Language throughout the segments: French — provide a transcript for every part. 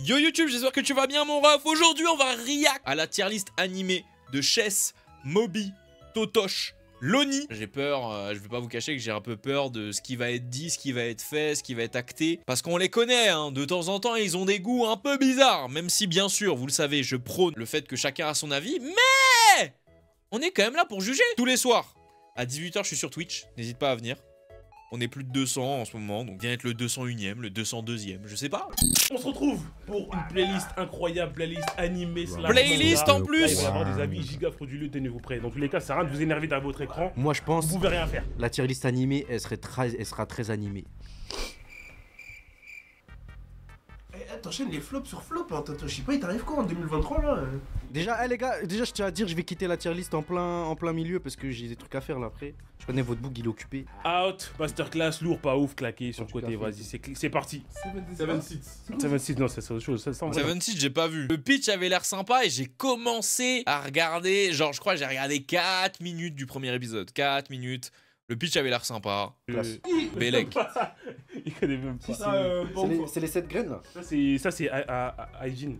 Yo YouTube, j'espère que tu vas bien mon ref. Aujourd'hui on va react à la tier list animée de Chess, Moby, Totoche, Loni. J'ai peur, je vais pas vous cacher que j'ai un peu peur de ce qui va être dit, ce qui va être fait, ce qui va être acté. Parce qu'on les connaît, hein, de temps en temps ils ont des goûts un peu bizarres. Même si bien sûr, vous le savez, je prône le fait que chacun a son avis. Mais on est quand même là pour juger. Tous les soirs, à 18 h je suis sur Twitch, n'hésite pas à venir. On est plus de 200 en ce moment, donc viens être le 201ème, le 202ème, je sais pas. On se retrouve pour une playlist incroyable, playlist animée. Playlist en plus. Il va y avoir des avis giga frauduleux, tenez-vous prêts. Dans tous les cas, ça sert à rien de vous énerver derrière votre écran. Moi je pense Vous pouvez rien faire. la tier list animée, elle sera très animée. T'enchaînes les flops sur flops, hein. Je sais pas, il t'arrive quoi en 2023 là Déjà, les gars, je tiens à dire, je vais quitter la tier list en plein milieu parce que j'ai des trucs à faire là après. Je connais votre book, il est occupé. Out, masterclass, lourd, pas ouf, claqué sur le côté, vas-y, c'est parti. 76, non, c'est autre chose. 76, j'ai pas vu. Le pitch avait l'air sympa et j'ai commencé à regarder, genre je crois que j'ai regardé 4 minutes du premier épisode. 4 minutes. Le pitch avait l'air sympa. Bélec. Il connaît même pas. C'est les 7 graines là. Ça c'est Hygiene.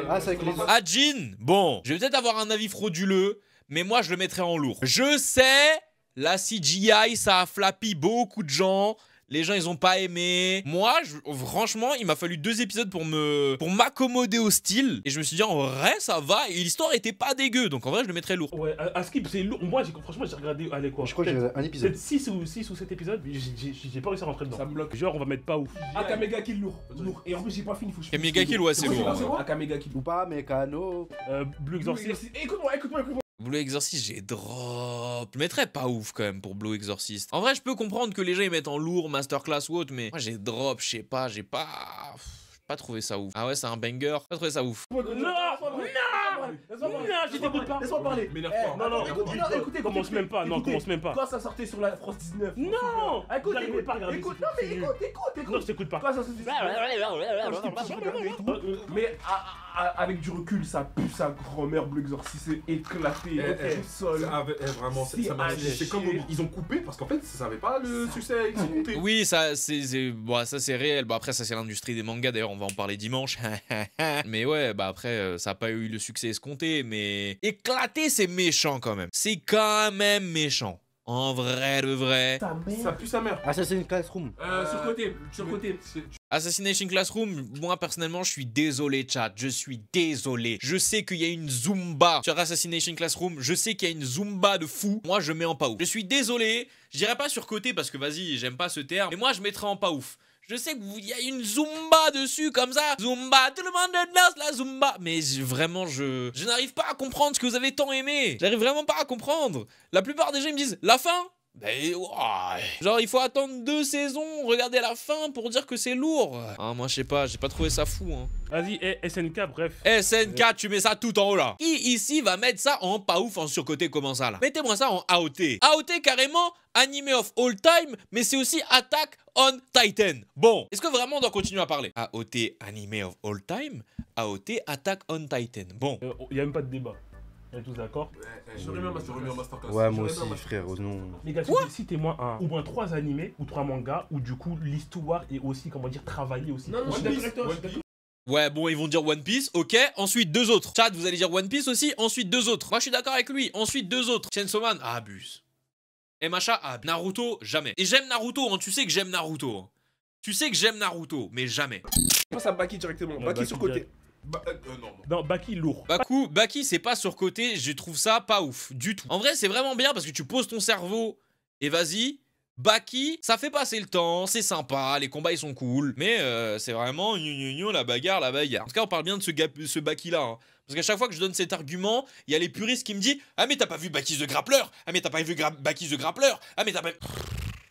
Ah, c'est avec les autres. Ajin, bon, je vais peut-être avoir un avis frauduleux, mais moi je le mettrais en lourd. Je sais, la CGI, ça a flappé beaucoup de gens. Les gens, ils ont pas aimé. Moi, franchement, il m'a fallu 2 épisodes pour m'accommoder au style. Et je me suis dit, en vrai, ça va. Et l'histoire était pas dégueu. Donc, en vrai, je le mettrais lourd. Ouais, à skip, c'est lourd. Moi, franchement, j'ai regardé, allez quoi. Je crois que j'ai un épisode. Peut-être 6 ou 7 épisodes, mais j'ai pas réussi à rentrer dedans. Ça me bloque. Genre, on va mettre pas ouf. Akamega kill lourd. Et en plus, j'ai pas fini, faut que je Kamega Kill, ouais, c'est lourd. Akamega kill. Ou pas, Mécano. Blue Exorcist. Écoute-moi. Blue Exorcist, j'ai drop. Je mettrais pas ouf quand même pour Blue Exorcist. En vrai, je peux comprendre que les gens ils mettent en lourd, masterclass ou autre, mais moi j'ai drop, je sais pas, j'ai pas trouvé ça ouf. Ah ouais, c'est un banger. J'ai pas trouvé ça ouf. Non, je t'écoute pas. Laisse-moi parler. Non, écoutez, commence même pas. Non, commence même pas. Quand ça sortait sur la France 19. Non, Écoute, j'arrivais pas à regarder. écoute, non mais écoute. Non, je t'écoute pas. Quand ça sortait mais avec du recul, ça pue sa grand-mère Blue Exorcist, c'est éclaté au sol. Vraiment, c'est comme ils ont coupé parce qu'en fait, ça n'avait pas le succès escompté. Oui, ça c'est réel. Bon après ça c'est l'industrie des mangas. D'ailleurs on va en parler dimanche. Mais ouais, bah après ça a pas eu le succès escompté. Mais éclaté c'est méchant quand même. C'est quand même méchant. En vrai de vrai. Ça pue sa mère. Assassin's Classroom. Sur côté. Assassination Classroom, moi personnellement je suis désolé chat, je suis désolé. Je sais qu'il y a une Zumba sur Assassination Classroom, je sais qu'il y a une Zumba de fou. Moi je mets en pas ouf. Je suis désolé, je dirais pas sur côté parce que vas-y j'aime pas ce terme, mais moi je mettrais en pas ouf. Je sais qu'il y a une Zumba dessus comme ça. Zumba, tout le monde danse la Zumba. Mais vraiment, je n'arrive pas à comprendre ce que vous avez tant aimé. J'arrive vraiment pas à comprendre. La plupart des gens ils me disent, la fin? Ben, ouais. Genre il faut attendre 2 saisons, regarder la fin pour dire que c'est lourd. Ah, moi je sais pas, j'ai pas trouvé ça fou hein. Vas-y, SNK, bref. SNK, tu mets ça tout en haut là. Qui ici va mettre ça en pas ouf en surcoté? Comment ça là? Mettez-moi ça en AOT. AOT carrément, anime of all time, mais c'est aussi Attack on Titan. Bon, est-ce que vraiment on doit continuer à parler? AOT, anime of all time, AOT, Attack on Titan. Bon. Il y a même pas de débat. On est tous d'accord? J'aurais mis un masterclass. Ouais, moi aussi, frère, non. Les gars, citez-moi au moins 3 animés ou 3 mangas où du coup l'histoire est aussi, comment dire, travaillée aussi. Non, je suis d'accord avec toi. Ouais, bon, ils vont dire One Piece, ok. Ensuite, 2 autres. Chat, vous allez dire One Piece aussi. Ensuite, 2 autres. Moi, je suis d'accord avec lui. Ensuite, 2 autres. Chainsaw Man, abuse. MHA, Naruto, jamais. Et j'aime Naruto, hein. Tu sais que j'aime Naruto. Hein. Tu sais que j'aime Naruto, mais jamais. Je passe à Baki directement. Baki sur côté. Non, Baki lourd. Baki, c'est pas surcoté. Je trouve ça pas ouf du tout. En vrai, c'est vraiment bien parce que tu poses ton cerveau et vas-y. Baki, ça fait passer le temps, c'est sympa, les combats ils sont cool, mais c'est vraiment la bagarre. En tout cas, on parle bien de ce Baki là. Hein. Parce qu'à chaque fois que je donne cet argument, il y a les puristes qui me disent « Ah mais t'as pas vu Baki the Grappler? Ah mais t'as pas vu Baki the Grappler? Ah mais t'as pas... »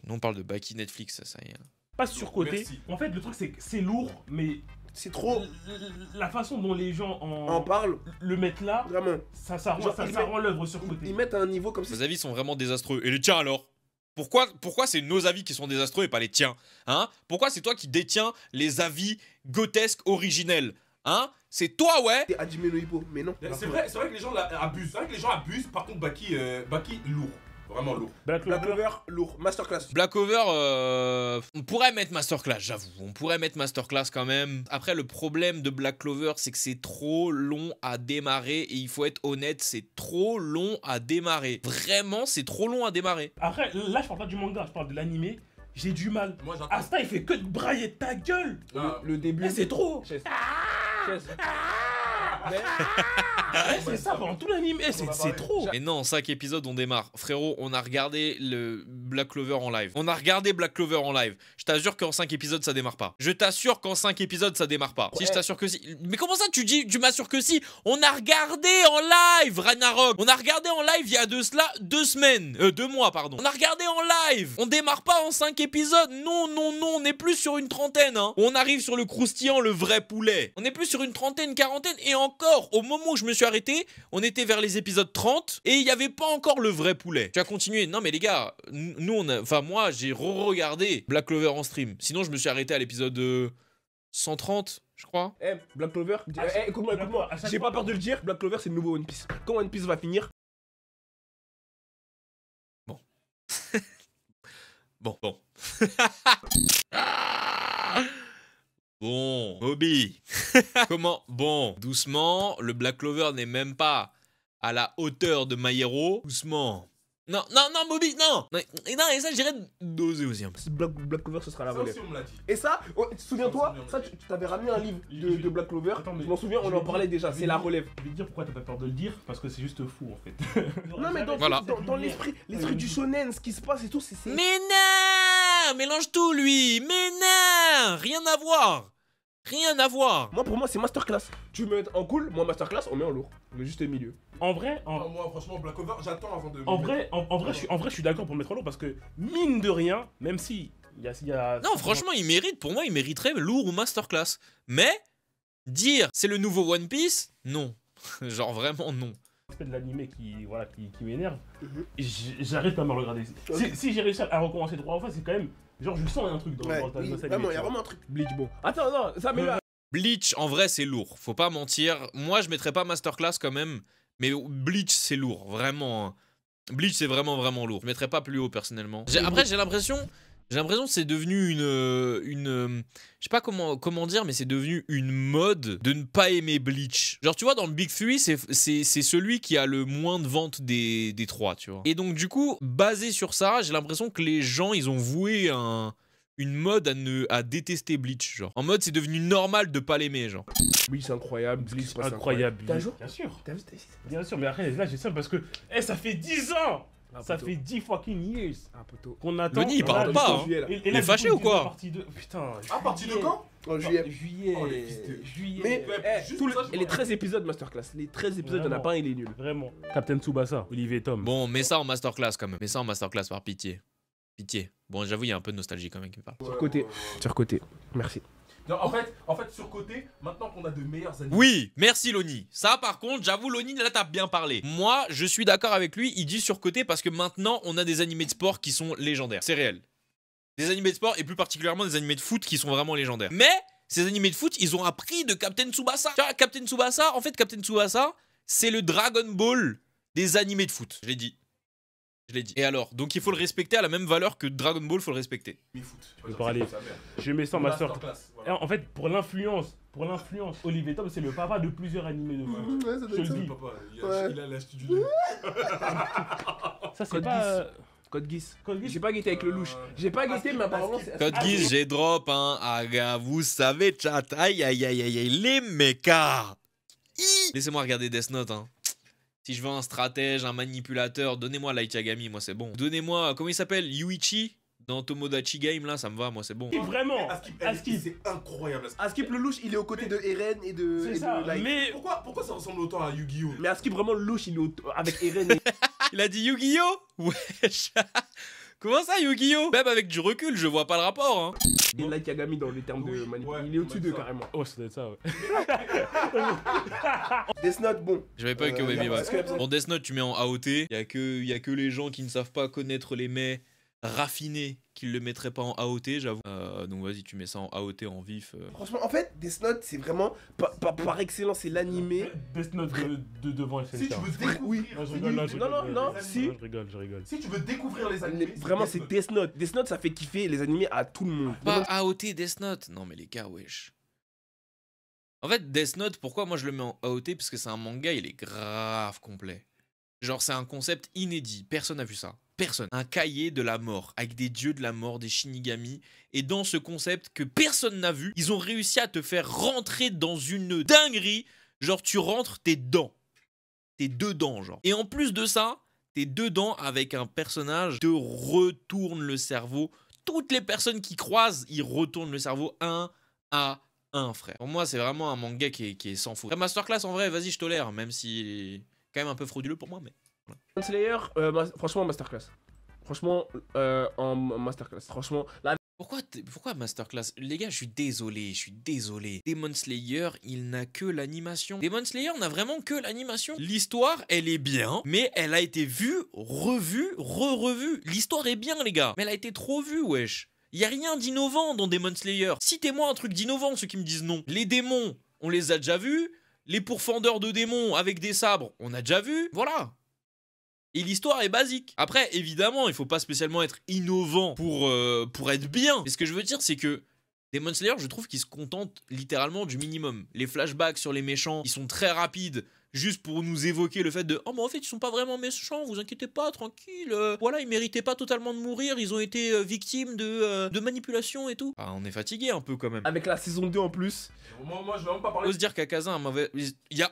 Non, on parle de Baki Netflix, ça y est. Pas surcoté. En fait, le truc c'est que c'est lourd, mais... C'est trop. La façon dont les gens en parlent, le mettent là, vraiment. Ça rend l'œuvre surcotée. Ils mettent à un niveau comme ça. Vos avis sont vraiment désastreux. Et les tiens alors? Pourquoi c'est nos avis qui sont désastreux et pas les tiens? Hein? Pourquoi c'est toi qui détiens les avis grotesques originels? Hein? C'est toi, ouais? C'est Hajime no Ippo, mais non. C'est vrai que les gens abusent. C'est vrai que les gens abusent. Par contre, Baki lourd. Vraiment lourd. Black Black Clover. Clover, lourd. Masterclass. Black Clover, on pourrait mettre Masterclass, j'avoue. On pourrait mettre Masterclass quand même. Après, le problème de Black Clover, c'est que c'est trop long à démarrer. Et il faut être honnête, c'est trop long à démarrer. Vraiment, c'est trop long à démarrer. Après, là, je parle pas du manga, je parle de l'animé. J'ai du mal. Moi, j'attends. Asta, il fait que de brailler ta gueule. Ah, Le début. Mais c'est trop. Chess. C'est ça pendant tout l'anime. C'est trop. Et non, en 5 épisodes, on démarre. Frérot, on a regardé le Black Clover en live. On a regardé Black Clover en live. Je t'assure qu'en 5 épisodes, ça démarre pas. Je t'assure qu'en 5 épisodes, ça démarre pas. Si, je t'assure que si. Mais comment ça, tu m'assures que si? On a regardé en live, Ragnarok. On a regardé en live il y a de cela 2 semaines. 2 mois, pardon. On a regardé en live. On démarre pas en 5 épisodes. Non, non, non. On est plus sur une trentaine, hein. On arrive sur le croustillant, le vrai poulet. On est plus sur une trentaine, quarantaine. Et encore, au moment où je me suis arrêté, on était vers les épisodes 30 et il n'y avait pas encore le vrai poulet. Tu as continué. Non mais les gars, nous on a... Enfin moi j'ai re-regardé Black Clover en stream. Sinon je me suis arrêté à l'épisode 130 je crois. Eh, Black Clover, écoute-moi, écoute-moi. J'ai pas peur de le dire, Black Clover c'est le nouveau One Piece. Quand One Piece va finir. Bon. Bon. Bon, Moby. Comment? Bon, doucement, le Black Clover n'est même pas à la hauteur de My Hero. Doucement. Non, Moby, non. Non, et ça, j'irais doser aussi un peu. Black Clover ce sera la ça relève. aussi, on me l'a dit. Et ça, souviens-toi, ça tu t'avais ramené un livre de Black Clover. Attends, mais je m'en souviens, on en parlait déjà, c'est la relève. Je vais te dire pourquoi t'as pas peur de le dire, parce que c'est juste fou en fait. Non mais Voilà. dans l'esprit du shonen, ce qui se passe et tout, c'est... Mais non, mélange tout lui. Mais non, rien à voir. Rien à voir. Moi pour moi c'est Masterclass. Tu veux mettre en cool, moi Masterclass, on met en lourd. Le juste milieu. En vrai, Ah, moi, franchement, Black Clover, j'attends avant de. en vrai, je suis d'accord pour le mettre en lourd parce que mine de rien, même si il y a Non, franchement, il mérite. Pour moi, il mériterait lourd ou masterclass. Mais dire c'est le nouveau One Piece, non. Genre vraiment non. l'aspect de l'animé qui m'énerve, j'arrête pas à me le regarder. Si j'ai réussi à recommencer 3 fois, c'est quand même. Genre, je sens un truc dans Ouais, dans oui, cette vraiment, animé, il y a tu vois. vraiment un truc. Bleach, bon. Attends, non, ça met là. Bleach, en vrai, c'est lourd. Faut pas mentir. Moi, je mettrais pas masterclass quand même. Mais Bleach, c'est lourd. Vraiment. Hein. Bleach, c'est vraiment, vraiment lourd. Je mettrais pas plus haut, personnellement. Après, j'ai l'impression que c'est devenu je sais pas comment dire, mais c'est devenu une mode de ne pas aimer Bleach. Genre, tu vois, dans le Big 3, c'est celui qui a le moins de ventes des 3, tu vois. Et donc, du coup, basé sur ça, j'ai l'impression que les gens, ils ont voué une mode à détester Bleach, genre. En mode, c'est devenu normal de pas l'aimer, genre. Bleach, c'est incroyable. Bleach, c'est Incroyable. T'as un jour Bien sûr. T'as vu Bien sûr, mais après, là, j'ai ça parce que ça fait 10 ans. Ah, Ça poteau. fait 10 fucking years Ah, poteau. qu'on attend. Loni, il parle pas, hein. Et Il là, est du fâché coup, ou quoi la partie 2. Putain. Ah, partie de quand En juillet. Juillet. Oh, les fils de- Juillet. Mais Ouais, juste tous ça, je les vois. 13 épisodes Masterclass, les 13 épisodes, il y en a Vraiment. pas un, il est nul. Vraiment. Captain Tsubasa, Olivier Tom. Bon, mets ça en masterclass quand même. Mets ça en masterclass par pitié. Pitié. Bon, j'avoue, il y a un peu de nostalgie quand même qui me parle. Surcoté. Surcoté. Merci. Non, en fait, sur côté, maintenant qu'on a de meilleurs animés. Oui, merci Loni. Ça, par contre, j'avoue, Loni, là, t'as bien parlé. Moi, je suis d'accord avec lui. Il dit surcoté parce que maintenant, on a des animés de sport qui sont légendaires. C'est réel. Des animés de sport et plus particulièrement des animés de foot qui sont vraiment légendaires. Mais ces animés de foot, ils ont appris de Captain Tsubasa. Tu vois, Captain Tsubasa, en fait, Captain Tsubasa, c'est le Dragon Ball des animés de foot. Je l'ai dit. Et alors, donc il faut le respecter à la même valeur que Dragon Ball, faut le respecter. Mais foot. Je peux parler. Je mets ça en master. Et Voilà. en fait, pour l'influence, Olivier Tom, c'est le papa de plusieurs animés de foot. Ouais, ça Je te le dis. Papa, Ouais. il a l'acheté du lait. Ça, c'est Code pas. Code Geass. Code Geass. J'ai pas guetté avec le louche. J'ai pas guetté, mais apparemment c'est. Code Geass, j'ai drop, hein. Ah, gars, vous savez, chat. Aïe, aïe, aïe, aïe, aïe, les mechas. Laissez-moi regarder Death Note, hein. Si je veux un stratège, un manipulateur, donnez-moi Light Yagami, moi c'est bon. Donnez-moi, comment il s'appelle, Yuichi dans Tomodachi Game, là, ça me va, moi c'est bon. Vraiment. Askip, c'est incroyable. Askip le louche, il est aux côtés de Eren et de. C'est et de ça. Light. Mais. Pourquoi ça ressemble autant à Yu-Gi-Oh? Mais Askip vraiment le louche, il est avec Eren et. Il a dit Yu-Gi-Oh! Wesh. Comment ça, Yu-Gi-Oh! Même avec du recul, je vois pas le rapport, hein. et Light Yagami dans les termes de Oui, manipulation. ouais, Il est au-dessus on d'eux va dire carrément. Oh, ça doit être ça, ouais. Death Note, bon. J'avais pas que Baby parce que- Bon, Death Note, tu mets en AOT. Y a que les gens qui ne savent pas connaître les mets raffiné qu'ils le mettraient pas en AOT, j'avoue. Donc vas-y, tu mets ça en AOT, en vif. Franchement, en fait, Death Note, c'est vraiment, par excellence, c'est l'animé. Death Note de devant Si tu veux découvrir. Oui. Non, je rigole, Non, si. Je rigole. Si tu veux découvrir les animés. Vraiment, c'est Death Note. Death Note, ça fait kiffer les animés à tout le monde. Pas AOT Death Note. Non mais les gars, wesh. En fait, Death Note, pourquoi moi je le mets en AOT? Parce que c'est un manga, il est grave complet. Genre, c'est un concept inédit. Personne n'a vu ça. Personne. Un cahier de la mort, avec des dieux de la mort, des shinigami. Et dans ce concept que personne n'a vu, ils ont réussi à te faire rentrer dans une dinguerie. Genre, tu rentres, t'es dedans. T'es dedans, genre. Et en plus de ça, t'es dedans avec un personnage te retourne le cerveau. Toutes les personnes qui croisent, ils retournent le cerveau un à un, frère. Pour moi, c'est vraiment un manga qui est sans faute. La masterclass, en vrai, vas-y, je tolère, même s'il est quand même un peu frauduleux pour moi, mais... Demon Slayer, franchement, masterclass. Franchement, en masterclass. Franchement, là. Pourquoi masterclass? Les gars, je suis désolé. Demon Slayer, il n'a que l'animation. Demon Slayer n'a vraiment que l'animation. L'histoire, elle est bien, mais elle a été vue, revue, re-revue. L'histoire est bien, les gars, mais elle a été trop vue, wesh. Y a rien d'innovant dans Demon Slayer. Citez-moi un truc d'innovant, ceux qui me disent non. Les démons, on les a déjà vus. Les pourfendeurs de démons avec des sabres, on a déjà vu. Voilà. Et l'histoire est basique. Après, évidemment, il faut pas spécialement être innovant pour être bien. Mais ce que je veux dire, c'est que Demon Slayer, je trouve qu'il se contente littéralement du minimum. Les flashbacks sur les méchants, ils sont très rapides. Juste pour nous évoquer le fait de « Oh, mais en fait, ils sont pas vraiment méchants, vous inquiétez pas, tranquille. Voilà, ils méritaient pas totalement de mourir, ils ont été victimes de manipulation et tout. » Ah, on est fatigué un peu quand même. Avec la saison 2 en plus. Moi, je vais même pas parler. Ose dire qu'Akaza a un mauvais... Il y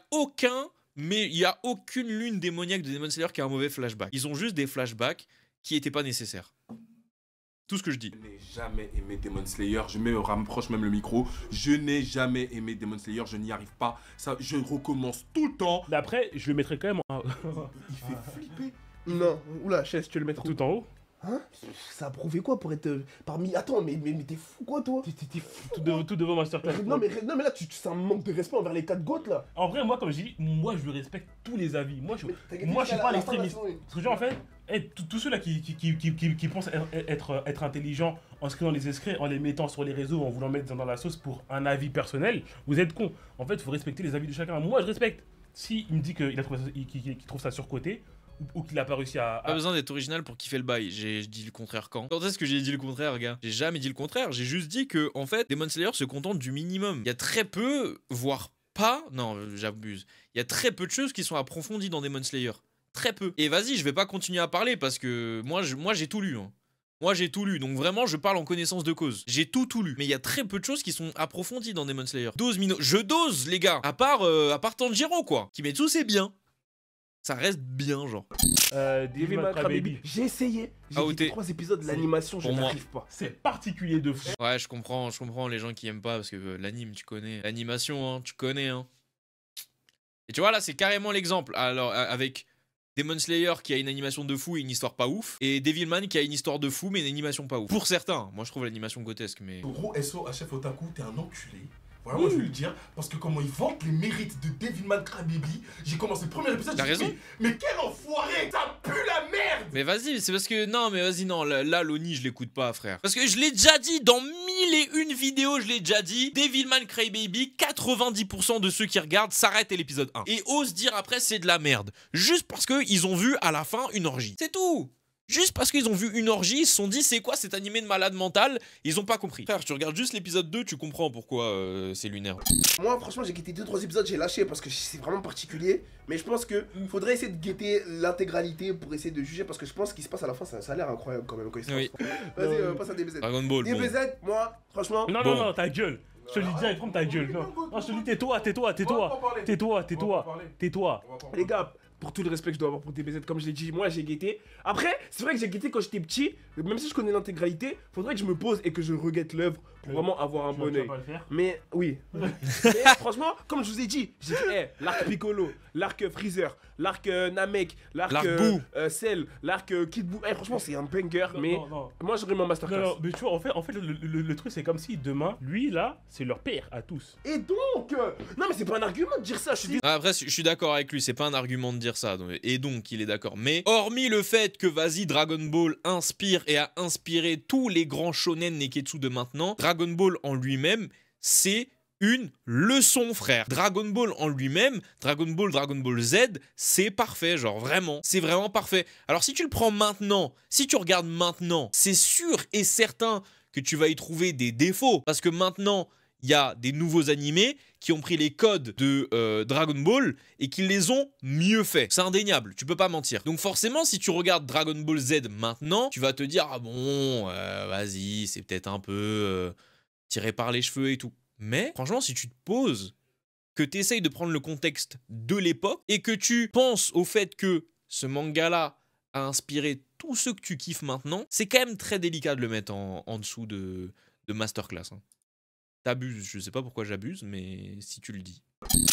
a aucune lune démoniaque de Demon Slayer qui a un mauvais flashback. Ils ont juste des flashbacks qui étaient pas nécessaires. Tout ce que je dis. Je n'ai jamais aimé Demon Slayer, je me rapproche même le micro. Je n'ai jamais aimé Demon Slayer, je n'y arrive pas. Ça, je recommence tout le temps. Mais après, je le mettrai quand même Il fait flipper. Non, oula, chaise, tu veux le mettre où? tout en haut. Hein? Ça a prouvé quoi pour être parmi... Attends, mais t'es fou quoi toi? T'es fou tout devant Masterclass. Non mais là, c'est un manque de respect envers les 4 goats là. En vrai, moi, comme je dis, moi, je respecte tous les avis. Moi, je suis pas l'extrémiste. Parce que, genre, en fait, tous ceux-là qui pensent être intelligents en se créant les escrets, en les mettant sur les réseaux, en voulant mettre dans la sauce pour un avis personnel, vous êtes cons. En fait, il faut respecter les avis de chacun. Moi, je respecte. Si il me dit qu'il trouve ça surcoté, ou qu'il a pas réussi à... Pas besoin d'être original pour kiffer le bail. J'ai dit le contraire quand? Quand est-ce que j'ai dit le contraire, gars? J'ai jamais dit le contraire. J'ai juste dit que, en fait, Demon Slayer se contente du minimum. Il y a très peu, voire pas... Non, j'abuse. Il y a très peu de choses qui sont approfondies dans Demon Slayer. Très peu. Et vas-y, je vais pas continuer à parler parce que moi j'ai tout lu. Hein. Moi j'ai tout lu, donc vraiment je parle en connaissance de cause. J'ai tout lu. Mais il y a très peu de choses qui sont approfondies dans Demon Slayer. Je dose, les gars. À part Tanjiro, quoi. Kimetsu, c'est bien. Ça reste bien, genre. Devilman Crybaby. J'ai essayé. J'ai vu 3 épisodes de l'animation, je n'arrive pas. C'est particulier de fou. Ouais, je comprends les gens qui aiment pas parce que l'anime, tu connais. L'animation, hein, tu connais, hein. Et tu vois, là, c'est carrément l'exemple. Alors, avec Demon Slayer qui a une animation de fou et une histoire pas ouf. Et Devilman qui a une histoire de fou mais une animation pas ouf. Pour certains. Moi, je trouve l'animation grotesque, mais... Gros, SO, HF Otaku, t'es un enculé. Voilà, moi je vais le dire, parce que comment ils vantent les mérites de Devilman Crybaby, j'ai commencé le premier épisode, T'as raison. Mais quel enfoiré, ça pue la merde. Mais vas-y, c'est parce que, non, mais vas-y, non, là, l'Oni, je l'écoute pas, frère. Parce que je l'ai déjà dit, dans 1001 vidéos, je l'ai déjà dit, Devilman Crybaby, 90% de ceux qui regardent s'arrêtent à l'épisode 1. Et osent dire après, c'est de la merde. Juste parce qu'ils ont vu à la fin une orgie. C'est tout. Juste parce qu'ils ont vu une orgie, ils se sont dit c'est quoi cet animé de malade mental, ils ont pas compris. Frère, tu regardes juste l'épisode 2, tu comprends pourquoi c'est lunaire. Moi franchement j'ai guetté 2-3 épisodes, j'ai lâché parce que c'est vraiment particulier. Mais je pense que faudrait essayer de guetter l'intégralité pour essayer de juger parce que je pense qu'il se passe à la fin, ça a l'air incroyable quand même quand il se Oui. passe. Vas-y, passe à DBZ. Dragon Ball, bon. DBZ, moi, franchement... Non, ta gueule. Je te le dis direct, ferme ta gueule. Non, je te le dis, tais-toi. Les gars, pour tout le respect que je dois avoir pour DBZ, comme je l'ai dit, moi j'ai guetté. Après, c'est vrai que j'ai guetté quand j'étais petit, même si je connais l'intégralité, faudrait que je me pose et que je reguette l'œuvre pour vraiment avoir un bon œil. Mais oui. Mais franchement, comme je vous ai dit, j'ai dit, l'arc Piccolo, l'arc Freezer, l'arc Namek, l'arc Cell, l'arc Kid Buu. Franchement, c'est un banger, mais moi j'aurais mon masterclass. Non, mais tu vois, en fait le truc c'est comme si demain, lui là, c'est leur père à tous. Et donc, non mais c'est pas un argument de dire ça, je suis Après, je suis d'accord avec lui, c'est pas un argument de dire dire ça, et donc il est d'accord. Mais hormis le fait que, vas-y, Dragon Ball inspire et a inspiré tous les grands shonen Neketsu de maintenant, Dragon Ball en lui-même, c'est une leçon, frère. Dragon Ball en lui-même, Dragon Ball Z, c'est parfait, genre vraiment, c'est vraiment parfait. Alors si tu le prends maintenant, si tu regardes maintenant, c'est sûr et certain que tu vas y trouver des défauts, parce que maintenant, il y a des nouveaux animés qui ont pris les codes de Dragon Ball et qui les ont mieux faits. C'est indéniable, tu peux pas mentir. Donc forcément, si tu regardes Dragon Ball Z maintenant, tu vas te dire, ah bon, vas-y, c'est peut-être un peu tiré par les cheveux et tout. Mais franchement, si tu te poses, que tu essayes de prendre le contexte de l'époque et que tu penses au fait que ce manga-là a inspiré tout ce que tu kiffes maintenant, c'est quand même très délicat de le mettre en dessous de Masterclass. Hein. T'abuses, je sais pas pourquoi j'abuse, mais si tu le dis.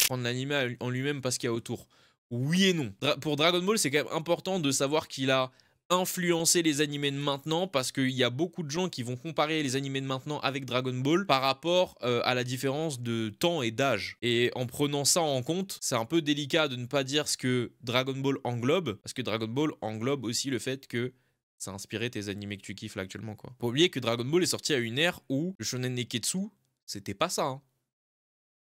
Prendre l'anime en lui-même parce qu'il y a autour. Oui et non. Pour Dragon Ball, c'est quand même important de savoir qu'il a influencer les animés de maintenant, parce qu'il y a beaucoup de gens qui vont comparer les animés de maintenant avec Dragon Ball par rapport à la différence de temps et d'âge. Et en prenant ça en compte, c'est un peu délicat de ne pas dire ce que Dragon Ball englobe, parce que Dragon Ball englobe aussi le fait que ça a inspiré tes animés que tu kiffes là actuellement, quoi. Faut oublier que Dragon Ball est sorti à une ère où le shonen Neketsu, c'était pas ça, hein.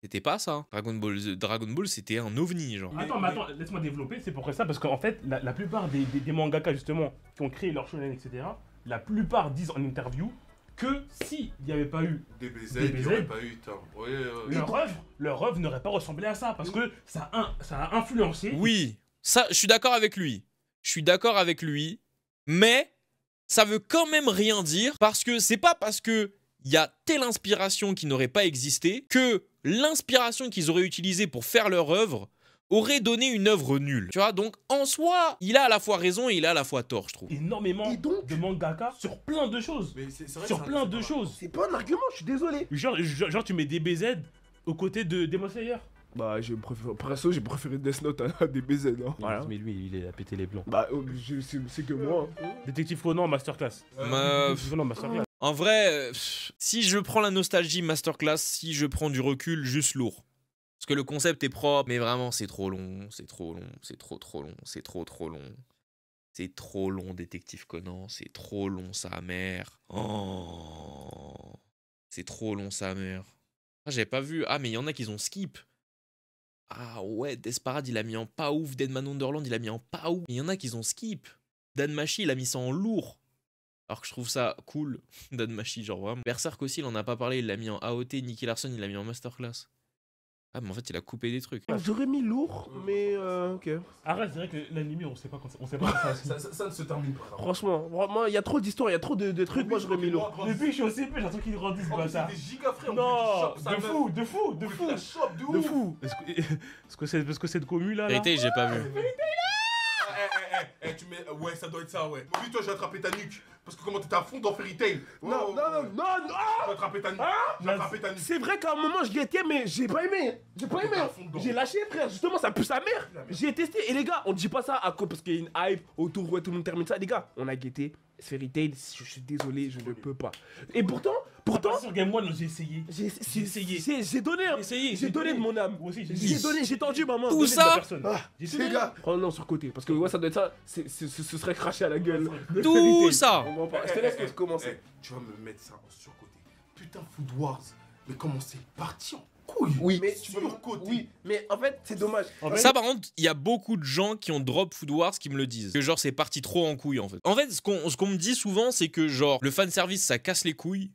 C'était pas ça. Dragon Ball, c'était un ovni, genre. Attends, laisse-moi développer. C'est pourquoi ça, parce qu'en fait, la plupart des mangaka, justement, qui ont créé leur shonen, etc., la plupart disent en interview que s'il n'y avait pas eu DBZ, il n'y aurait pas eu tant. Leur œuvre n'aurait pas ressemblé à ça, parce que ça a influencé. Oui, ça, je suis d'accord avec lui. Mais ça veut quand même rien dire, parce que c'est pas parce que il y a telle inspiration qui n'aurait pas existé que l'inspiration qu'ils auraient utilisée pour faire leur œuvre aurait donné une œuvre nulle. Tu vois, donc en soi, il a à la fois raison et il a à la fois tort, je trouve. Énormément de mangaka sur plein de choses. Mais c'est vrai, sur plein de choses. C'est pas un argument, je suis désolé. Genre tu mets DBZ aux côtés de Demon Slayer. Bah, perso, j'ai préféré Death Note à DBZ. Hein. Voilà. Mais lui, il a pété les plombs. Bah, c'est que moi. Hein. Détective Conan, Masterclass. Détective Conan, Masterclass. En vrai, si je prends la nostalgie Masterclass, si je prends du recul, juste lourd. Parce que le concept est propre, mais vraiment, c'est trop long, c'est trop long, c'est trop long, c'est trop long. C'est trop long, Détective Conan, c'est trop long, sa mère. Oh, c'est trop long, sa mère. Ah, j'avais pas vu. Ah, mais il y en a qui ont skip. Ah ouais, Desperate, il a mis en pas ouf. Deadman Wonderland, il a mis en pas ouf. Mais il y en a qui ont skip. Danmachi, il a mis ça en lourd. Alors que je trouve ça cool, Danmachi, genre vraiment. Berserk aussi, il en a pas parlé, il l'a mis en AOT. Nicky Larson, il l'a mis en Masterclass. Ah, mais en fait, il a coupé des trucs. J'aurais mis lourd, mais ok. Arrête, c'est vrai que l'anime, on sait pas quand ça ne se termine pas. Franchement, vraiment, il y a trop d'histoires, il y a trop de trucs. Moi, j'aurais mis lourd. Depuis que je suis au CP, j'ai l'impression qu'ils grandissent, C'est bâtard. des giga frères. Non, de fou. Parce que cette commu là. Vérité, j'ai pas vu. Tu mets. Ouais, ça doit être ça, ouais. Mauvais, toi, j'ai attrapé ta nuque. Parce que comment t'étais à fond dans Fairy Tail. Non. J'ai attrapé ta nuque. J'ai attrapé ta nuque. C'est vrai qu'à un moment, je l'ai été, mais j'ai pas aimé. J'ai lâché, frère. Justement, ça pue sa mère. J'ai testé. Et les gars, on dit pas ça à cause parce qu'il y a une hype autour, ouais, tout le monde termine ça. Les gars, on a guetté. Fairy Tail, je suis désolé, je ne peux pas. Et pourtant. Sur Game One, j'ai essayé. J'ai donné, hein. J'ai donné de mon âme. Moi aussi, J'ai donné, j'ai tendu ma main. Tout ça. Les gars, prends-le sur côté. Parce que ouais, ça doit être ça. Ce serait craché à la gueule. Tout ça. Je te laisse commencer. Tu vas me mettre ça en surcoté. Putain, Food Wars. Mais comment c'est parti en couille. Oui, mais surcoté. Oui, mais en fait, c'est dommage. Ça, par contre, il y a beaucoup de gens qui ont drop Food Wars qui me le disent. Que genre, c'est parti trop en couille, en fait. En fait, ce qu'on me dit souvent, c'est que genre, le fanservice, ça casse les couilles.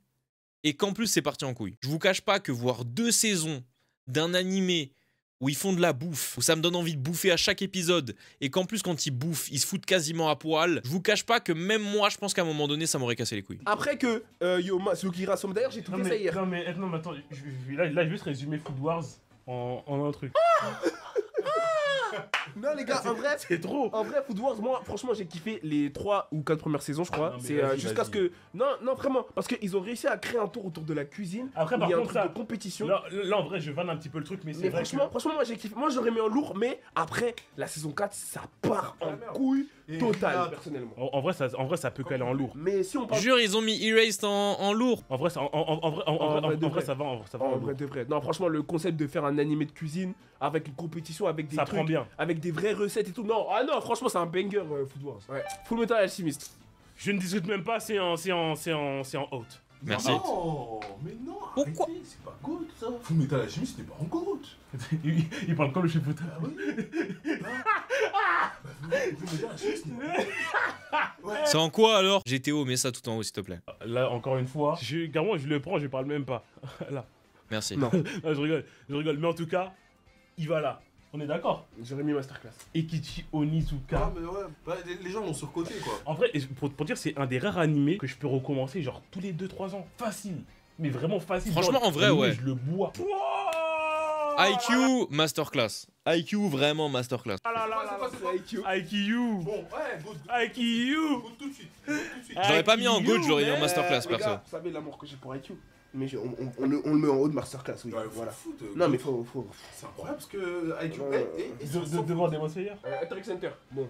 Et qu'en plus, c'est parti en couille. Je vous cache pas que voir 2 saisons d'un animé où ils font de la bouffe, où ça me donne envie de bouffer à chaque épisode, et qu'en plus, quand ils bouffent, ils se foutent quasiment à poil, je vous cache pas que même moi, je pense qu'à un moment donné, ça m'aurait cassé les couilles. Après que Yoma rassemble, d'ailleurs, j'ai tout fait ça hier. Non, mais attends, là, je vais juste résumer Food Wars en un truc. Non les gars, en vrai, c'est trop. En vrai, Food Wars, moi, franchement, j'ai kiffé les 3 ou 4 premières saisons, je crois. C'est jusqu'à ce que... Non, vraiment, parce qu'ils ont réussi à créer un tour autour de la cuisine. Après, par il y a contre, un truc de compétition. Là, en vrai, je vanne un petit peu le truc, mais c'est vrai franchement, moi, j'ai kiffé. Moi, j'aurais mis en lourd, mais après, la saison 4, ça part en couille totale, personnellement. En vrai, ça peut caler en lourd. Mais si on parle... Jure, ils ont mis Erased en lourd. En vrai, ça va. En vrai de vrai. Non, franchement, le concept de faire un animé de cuisine avec une compétition, avec des ça trucs... prend bien. avec des vraies recettes et tout. Non, ah non, franchement, c'est un banger, Food Wars. Ouais. Full Metal Alchemist. Je ne discute même pas, c'est en out. Merci. Non, mais non, Pourquoi? arrêtez, c'est pas GOAT ça. Full Metal Alchemist, c'était pas un GOAT. il parle comme le chef Ah oui. Full Metal Alchemist, C'est en quoi alors? GTO, mets ça tout en haut s'il te plaît. Là, encore une fois, carrément, je le prends, je parle même pas. Là. Merci. Non. Non, je rigole. Mais en tout cas, il va là. On est d'accord. J'aurais mis Masterclass. Ekichi Onizuka. Ah, mais ouais, bah, les gens l'ont surcoté quoi. En vrai, pour dire, c'est un des rares animés que je peux recommencer genre tous les 2-3 ans. Facile. Mais vraiment facile. Franchement, Genre, en vrai, l'animé, ouais. Je le bois. IQ, masterclass. IQ, vraiment masterclass. Ah là là là, C'est quoi, IQ. IQ. Bon, ouais, GOAT. IQ. GOAT tout de suite. GOAT tout de suite. J'aurais pas mis en GOAT, j'aurais mis en mais- masterclass Les perso. gars, vous savez l'amour que j'ai pour IQ. Mais on le met en haut de Masterclass, oui. Ouais, Voilà. faut foutre, Non, GOAT. mais faut. C'est incroyable parce que IQ. Devant Demon Slayer. Attack Center. Bon.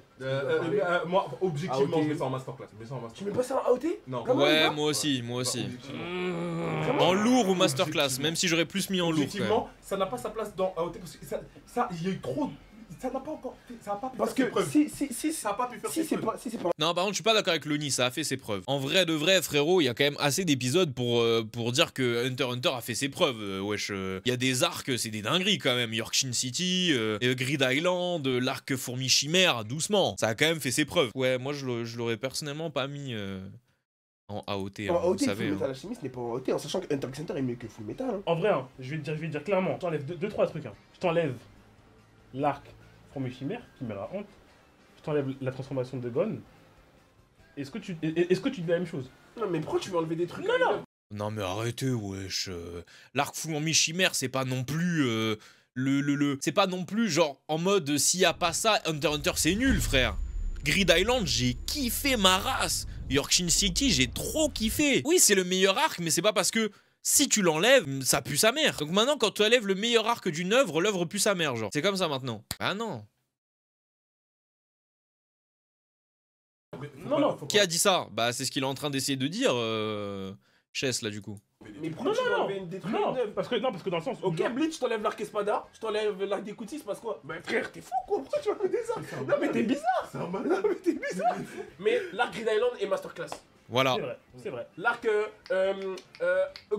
Moi, objectivement, Ah, ok. je mets ça en masterclass. Je mets ça en Tu masterclass. mets pas ça en AOT? Non, Comment Ouais, il va moi aussi, moi aussi. Objectivement. En lourd ou masterclass, même si j'aurais plus mis en lourd. quand même. Objectivement, ça n'a pas sa place dans AOT parce que ça, il y a eu trop. Ça n'a pas encore. Ça n'a pas pu Parce faire que ses preuves. si Ça n'a pas pu faire si ses c'est preuves. pas si c'est pas Non, par contre, je suis pas d'accord avec Loni, ça a fait ses preuves. En vrai de vrai, frérot, il y a quand même assez d'épisodes pour dire que Hunter x Hunter a fait ses preuves. Wesh, il y a des arcs, c'est des dingueries quand même. Yorkshire City, Grid Island, l'arc Fourmi Chimère, doucement. Ça a quand même fait ses preuves. Ouais, moi je l'aurais personnellement pas mis en AOT, hein, en vous AOT, savez. Full hein. Metal Alchemist n'est pas en AOT en sachant que Hunter x Hunter est mieux que Full Metal. Hein. En vrai, hein, je vais te dire clairement. Je t'enlève 2-3 trucs. Hein. Je t'enlève l'arc Fourmi Chimère, qui me honte. Je t'enlève la transformation de Gon. Est-ce que tu dis la même chose? Non, mais pourquoi tu veux enlever des trucs? Non. Non mais arrêtez, wesh. L'arc Fourmi Chimère, c'est pas non plus c'est pas non plus genre en mode s'il y a pas ça, Hunter x Hunter c'est nul, frère. Grid Island, j'ai kiffé ma race. Yorkshire City, j'ai trop kiffé. Oui, c'est le meilleur arc, mais c'est pas parce que si tu l'enlèves, ça pue sa mère. Donc maintenant, quand tu enlèves le meilleur arc d'une œuvre, l'œuvre pue sa mère, genre. C'est comme ça maintenant. Ah non. Non. Qui a dit ça? Bah, c'est ce qu'il est en train d'essayer de dire, Chess, là, du coup. Mais pourquoi tu veux enlever des trucs Non, neufs? parce que dans le sens où. Ok, Bleach, je t'enlève l'arc Espada, je t'enlève l'arc des Koutis, c'est parce quoi? Mais frère, t'es fou quoi? Pourquoi tu vas enlever ça? Non, mais t'es bizarre! C'est un malade. Non, mais t'es bizarre! Mais l'arc Grid Island est Masterclass. Voilà. C'est vrai. L'arc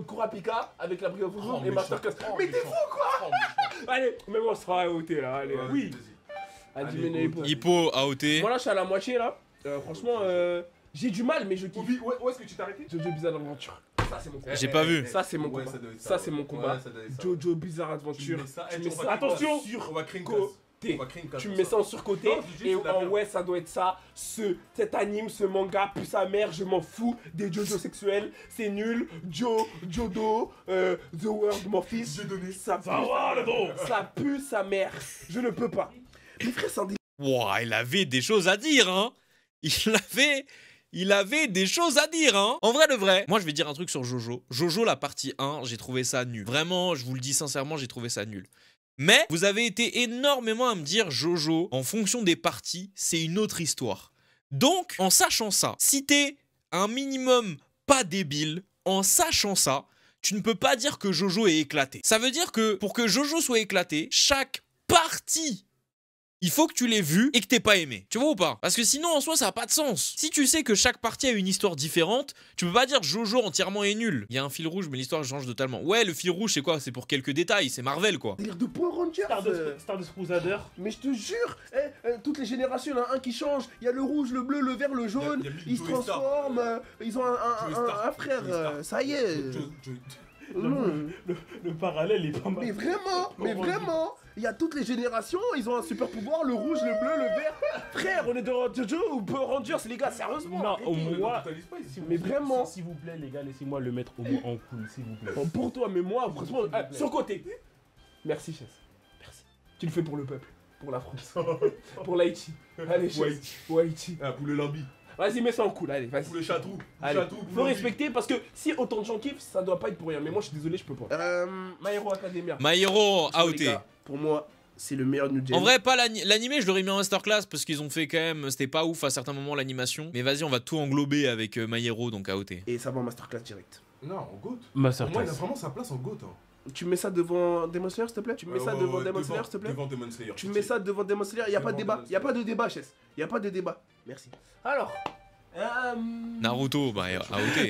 Kurapika avec la Brigade Oh, et méchant. Masterclass. Oh, Mais t'es méchant. fou quoi? Oh, méchant. Allez, même on sera à AOT là, allez. Ouais, Oui. vas-y. Adimene Allez, Hippo. Hippo, AOT. Moi là, je suis à la moitié là. Franchement, j'ai du mal, mais je kiffe. Obi, où est-ce que tu t'es arrêté? Jojo Bizarre Adventure. Ça, c'est mon combat. J'ai pas vu. Ça, c'est mon Ouais, combat. ça doit être Ça, c'est mon combat. Ouais, ça doit être ça. Jojo Bizarre Tu Adventure. mets ça, Tu et mets on ça- va- Attention. on va créer une Côté. classe. On va créer une classe Tu sur mets ça en surcoté Non, je dis, et c'est la en merde. ouais ça doit être ça. Cet anime, ce manga, plus sa mère, je m'en fous des Jojo sexuels, c'est nul. Jodo, The World, mon fils. J'ai donné. Ça pue, Ça va, le dos. ça pue sa mère. Je ne peux pas. Mais frère, c'est un délire. Ouah, il avait des choses à dire, hein. Il avait des choses à dire, hein. En vrai de vrai. Moi, je vais dire un truc sur Jojo. Jojo, la partie 1, j'ai trouvé ça nul. Vraiment, je vous le dis sincèrement, j'ai trouvé ça nul. Mais vous avez été énormément à me dire Jojo, en fonction des parties, c'est une autre histoire. Donc, en sachant ça, si t'es un minimum pas débile, en sachant ça, tu ne peux pas dire que Jojo est éclaté. Ça veut dire que pour que Jojo soit éclaté, chaque partie, il faut que tu l'aies vu et que t'aies pas aimé. Tu vois ou pas? Parce que sinon, en soi, ça n'a pas de sens. Si tu sais que chaque partie a une histoire différente, tu peux pas dire Jojo entièrement est nul. Il y a un fil rouge, mais l'histoire change totalement. Ouais, le fil rouge, c'est quoi? C'est pour quelques détails, c'est Marvel, quoi. Délire de Power Rangers. Stardust Crusader. Mais je te jure, toutes les générations, il y en a un qui change. Il y a le rouge, le bleu, le vert, le jaune. Il y a mis Ils se Joey Star. transforment. Ils ont Joey Star. un frère. Joey Star. Ça y est. Mm. Le parallèle est pas mal. Mais vraiment, il y a toutes les générations, ils ont un super pouvoir, le rouge, le bleu, le vert. Frère, on est dans Jojo ou Power Rangers, les gars, sérieusement. Non, au moins. Mais vraiment. S'il vous plaît, les gars, laissez-moi le mettre au moins en cool, s'il vous plaît. Bon, pour toi, mais moi, franchement, sur côté. Merci, Chess. Merci. Tu le fais pour le peuple, pour la France, pour l'Haïti. Allez, Chess. Pour Haïti. Ah, pour le lambi. Vas-y, mets ça en cool, allez, vas-y. Pour le chatou. Allez, Chatou, pour faut le lambi. respecter parce que si autant de gens kiffent, ça doit pas être pour rien. Mais moi, je suis désolé, je peux pas. My Hero Academia. My Hero, Franchement, les AOT. gars, pour moi, c'est le meilleur New Gen. En vrai, pas l'animé, je l'aurais mis en masterclass parce qu'ils ont fait quand même. C'était pas ouf à certains moments l'animation. Mais vas-y, on va tout englober avec My Hero, donc AOT. Et ça va en masterclass direct. Non, en GOAT. Pour moi, il a Masterclass. vraiment sa place en GOAT. Hein. Tu mets ça devant Demon Slayer, s'il te plaît? Tu mets ça devant Demon Slayer, s'il te plaît? Devant Demon Slayer. Tu mets ça devant Demon Slayer, y a pas de débat. Y a pas de débat, Chess. Y a pas de débat. Merci. Alors. Naruto, bah, AOT.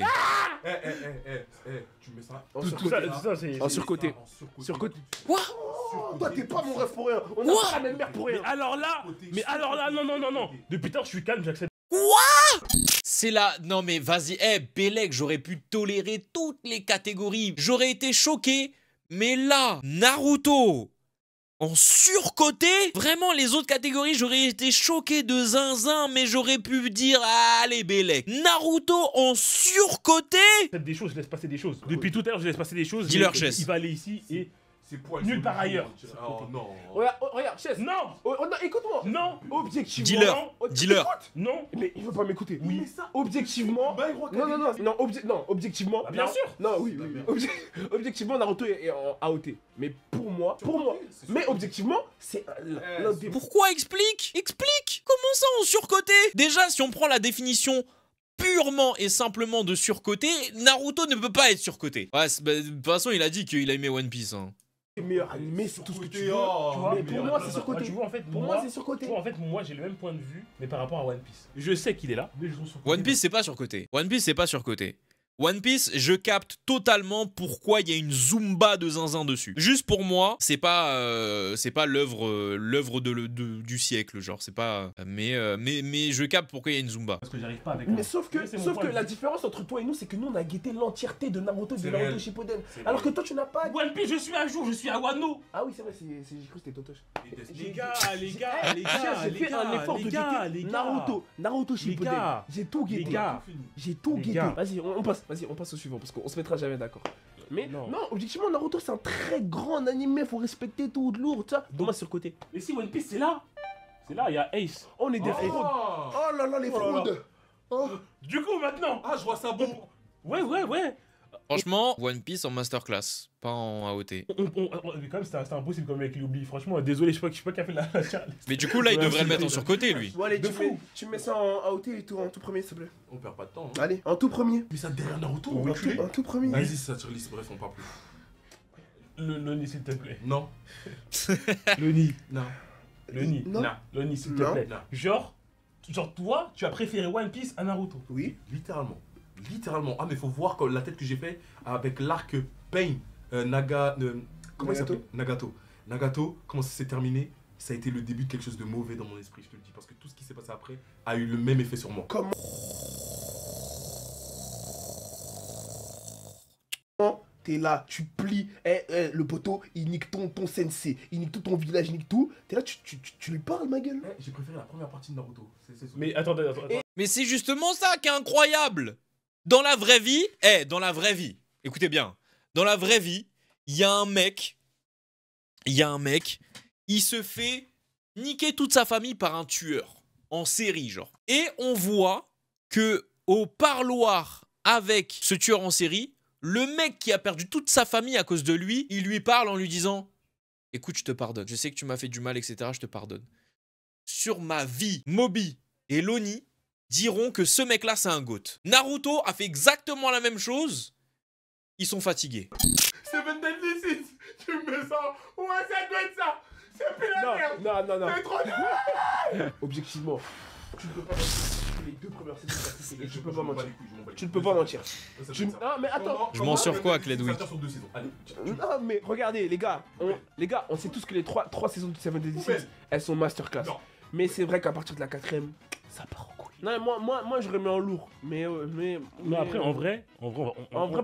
Tu mets ça. Tout ça, c'est. En surcoté. Surcoté. Quoi? Toi, t'es pas mon rêve pour rien. On a pas la même mère pour rien. Alors là, non. Depuis tard, je suis calme, j'accepte. C'est là, non mais vas-y, Bellec, j'aurais pu tolérer toutes les catégories. J'aurais été choqué, mais là, Naruto en surcoté, vraiment les autres catégories, j'aurais été choqué de zinzin, mais j'aurais pu dire, allez Bellec. Naruto en surcoté. Des choses, je laisse passer des choses. Depuis tout à l'heure, je laisse passer des choses. Dis-leur, Chess. Il va aller ici et C'est poil. nulle part ailleurs. Oh non. Regarde, Chess. Non, Non, écoute-moi. non, Objectivement. Dis-leur, dis-leur. non. Mais il veut pas m'écouter. Oui. Objectivement. Non, objectivement. Bah, bien sûr. Non, oui. Objectivement, Naruto est en AOT. Mais pour moi. Mais objectivement, c'est l'un des. Pourquoi explique? Explique. Comment ça en surcoté? Déjà, si on prend la définition purement et simplement de surcoté, Naruto ne peut pas être surcoté. Ouais, de toute façon, il a dit qu'il a aimé One Piece. Hein. Meilleur animé, c'est tout ce que tu veux. Tu vois, Mais pour moi, c'est surcoté. Tu vois, en fait, Pour moi, c'est surcoté. Tu vois, en fait, moi, j'ai le même point de vue, mais par rapport à One Piece. Je sais qu'il est là, mais je trouve surcoté. One Piece, c'est pas surcoté. One Piece, c'est pas surcoté. One Piece, je capte totalement pourquoi il y a une Zumba de zinzin dessus. Juste pour moi, c'est pas l'œuvre du siècle, genre, c'est pas... Mais je capte pourquoi il y a une Zumba. Parce que j'arrive pas avec. Mais sauf que la différence entre toi et nous, c'est que nous, on a guetté l'entièreté de Naruto et de C'est Naruto réel. Shippuden. C'est Alors que réel. toi, tu n'as pas. One Piece, je suis à jour, je suis à Wano. Ah oui, c'est vrai, j'ai cru que c'était Totoche. Les gars, J'ai fait un effort de guetter Naruto Shippuden. gars, J'ai tout les guetté. gars. J'ai tout Les guetté. gars. Vas-y, on passe au suivant parce qu'on se mettra jamais d'accord. Mais Non. non, objectivement, Naruto c'est un très grand animé, faut respecter tout de lourd, tu vois. Dommage sur le côté. Mais si One Piece, c'est là. C'est là, il y a Ace. On est des fraudes. Oh là là, les Oh là là. fraudes. Oh. Du coup, maintenant. Ah, je vois ça bon. Ouais. Franchement, One Piece en masterclass, pas en AOT. Mais quand même, c'était impossible comme mec, il oublie. Franchement, désolé, je sais pas qui a fait la Mais du coup, là, il Ouais, devrait le c'est mettre en vrai. surcoté, lui. Bon, allez, De fou. tu mets ça en AOT et tout, en tout premier, s'il te plaît. On perd pas de temps. Hein. Allez, en tout premier. Mais ça derrière Naruto, Oui, enculé. En tout premier. Vas-y, ça sur liste, bref, on parle plus. Le nid, s'il te plaît. Non. Le nid. Non. Le nid. Non. Le nid, s'il te Non. plaît. Non. Genre, toi, tu as préféré One Piece à Naruto. Oui. Littéralement. Ah, mais faut voir la tête que j'ai fait avec l'arc Pain. Comment il Nagato. s'appelle Nagato, comment ça s'est terminé? Ça a été le début de quelque chose de mauvais dans mon esprit, je te le dis. Parce que tout ce qui s'est passé après a eu le même effet sur moi. Comment t'es là, tu plies, le poteau, il nique ton sensei, il nique tout ton village, il nique tout. T'es là, tu lui parles, ma gueule. J'ai préféré la première partie de Naruto. C'est Mais attendez. Mais c'est justement ça qui est incroyable. Dans la vraie vie, écoutez bien, dans la vraie vie, il y a un mec, il se fait niquer toute sa famille par un tueur, en série genre. Et on voit que au parloir avec ce tueur en série, le mec qui a perdu toute sa famille à cause de lui, il lui parle en lui disant « Écoute, je te pardonne, je sais que tu m'as fait du mal, etc., je te pardonne. » Sur ma vie, Moby et Loni diront que ce mec-là, c'est un goat. Naruto a fait exactement la même chose. Ils sont fatigués. Seven Deadly Sins. Tu me mets ça. Ouais, ça doit être ça. C'est plus la merde. Non. C'est trop dur. Objectivement, tu ne peux pas les deux premières saisons. Tu peux pas m'en mentir. bats Tu ne peux pas mentir. Tu... Non, mais attends. Je mens sur quoi, Cledwick? Ça sur 2 saisons. Allez. Non, mais regardez, les gars, on sait tous que les trois saisons de Seven Deadly Sins, elles sont masterclass. Non. Mais c'est vrai qu'à partir de la 4ème, ça part en couille. Non, moi je remets en lourd. Mais après, en vrai,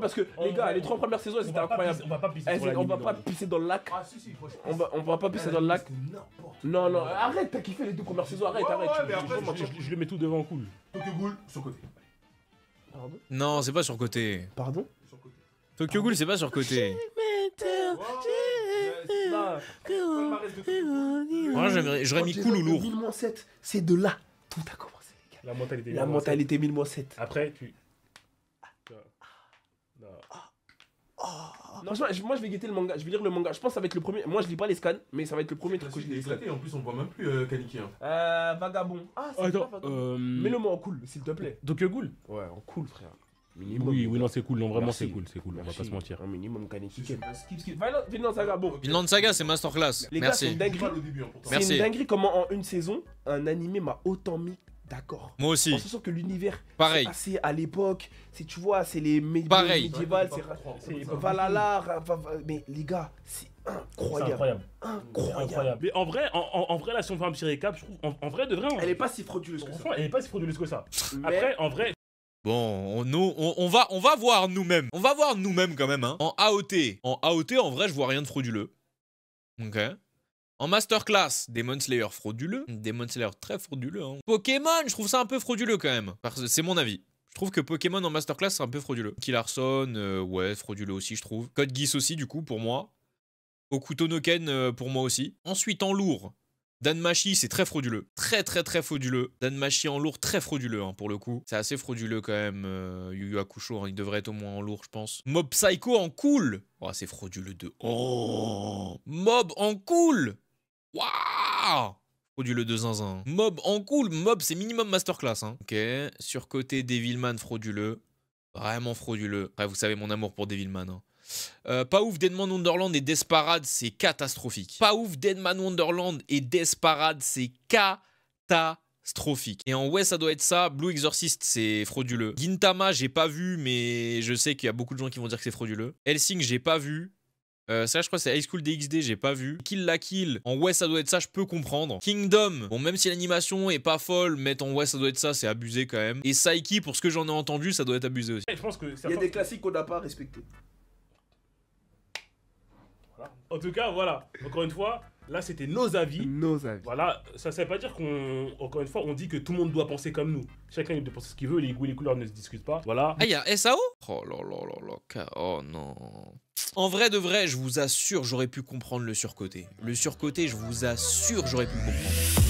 parce que les gars, les 3 premières saisons, c'était incroyable. On va pas pisser Eh, sur la on va limite, pas non. pisser dans le lac. Ah, si. Moi, On va pas pisser dans le lac. Non, arrête, t'as kiffé les 2 premières saisons, arrête. Ouais, mais Tu- après, tu- Je, je le mets tout devant cool. Tokyo Ghoul, sur côté. Non, c'est pas surcoté. Pardon Sur côté. Tokyo Ghoul, c'est pas surcoté. Moi, j'aurais mis cool ou lourd. 1000-7, c'est de là. Tout a commencé, les gars. La mentalité. La mentalité 1000-7. Après, tu. Non, moi je vais guetter le manga, je vais lire le manga. Je pense que ça va être le premier. Moi je lis pas les scans, mais ça va être le premier truc que je lis les scans. En plus, on voit même plus Kaneki. Hein. Vagabond. Ah, c'est Attends, pas Vagabond. Mets-le moi en cool, s'il te plaît. Tokyo Ghoul. Ouais, en cool, frère. Oui, non, c'est cool. Non, vraiment, Merci. c'est cool. C'est cool. On va pas se mentir. Un minimum Kaneki. Skip. Vinland Saga, bon. Vinland Saga, c'est masterclass. Les gars, c'est Merci. une dinguerie. Pas le début, hein, pourtant. Merci. C'est une dinguerie comment en une saison, un animé m'a autant mis d'accord. Moi aussi. En sachant que l'univers, Pareil. c'est assez à l'époque, c'est tu vois, c'est les Pareil. médiévales, C'est Valhalla, mais les gars, c'est C'est incroyable. incroyable. Incroyable. Mais en vrai, là, si on fait un petit récap, je trouve, en vrai, de vrai, Elle est pas si frauduleuse que ça. franchement, elle est pas si frauduleuse que ça. Mais- Après, en vrai, Bon, on va voir nous-mêmes. On va voir nous-mêmes quand même, hein. En AOT, en vrai, je vois rien de frauduleux. Ok. En Masterclass, Demon Slayer frauduleux. Demon Slayer très frauduleux, hein. Pokémon, je trouve ça un peu frauduleux quand même. C'est mon avis. Je trouve que Pokémon en Masterclass, c'est un peu frauduleux. Killarson, ouais, frauduleux aussi, je trouve. Code Geass aussi, du coup, pour moi. Okuto no Ken, pour moi aussi. Ensuite, en lourd. Danmachi, c'est très frauduleux. Très frauduleux. Danmachi en lourd, très frauduleux, hein, pour le coup. C'est assez frauduleux quand même, Yu Yu Hakusho, hein, il devrait être au moins en lourd, je pense. Mob Psycho en cool. Oh, c'est frauduleux de... Oh, Mob en cool. Waouh, frauduleux de zinzin. Mob en cool. Mob, c'est minimum masterclass, hein. Ok, surcoté Devilman, frauduleux. Vraiment frauduleux. Après, vous savez mon amour pour Devilman, hein. Pas ouf, Deadman Wonderland et Desperate, c'est catastrophique. Pas ouf, Deadman Wonderland et Desperate, c'est catastrophique. Et en ouais, ça doit être ça. Blue Exorcist, c'est frauduleux. Gintama, j'ai pas vu, mais je sais qu'il y a beaucoup de gens qui vont dire que c'est frauduleux. Hellsing, j'ai pas vu. Ça, je crois que c'est High School DxD, j'ai pas vu. Kill la Kill, en ouais, ça doit être ça, je peux comprendre. Kingdom, bon, même si l'animation est pas folle, mettre en ouais, ça doit être ça, c'est abusé quand même. Et Saiki, pour ce que j'en ai entendu, ça doit être abusé aussi. je pense que Il y a des classiques qu'on n'a pas respectés. Voilà. En tout cas, voilà. Encore une fois, là, c'était nos avis. Nos avis. Voilà, ça veut pas dire encore une fois, on dit que tout le monde doit penser comme nous. Chacun doit penser ce qu'il veut, les goûts et les couleurs ne se discutent pas. Voilà. Ah, il y a SAO? Oh là là là là, oh non. En vrai de vrai, je vous assure, j'aurais pu comprendre le surcoté. Le surcoté, je vous assure, j'aurais pu comprendre.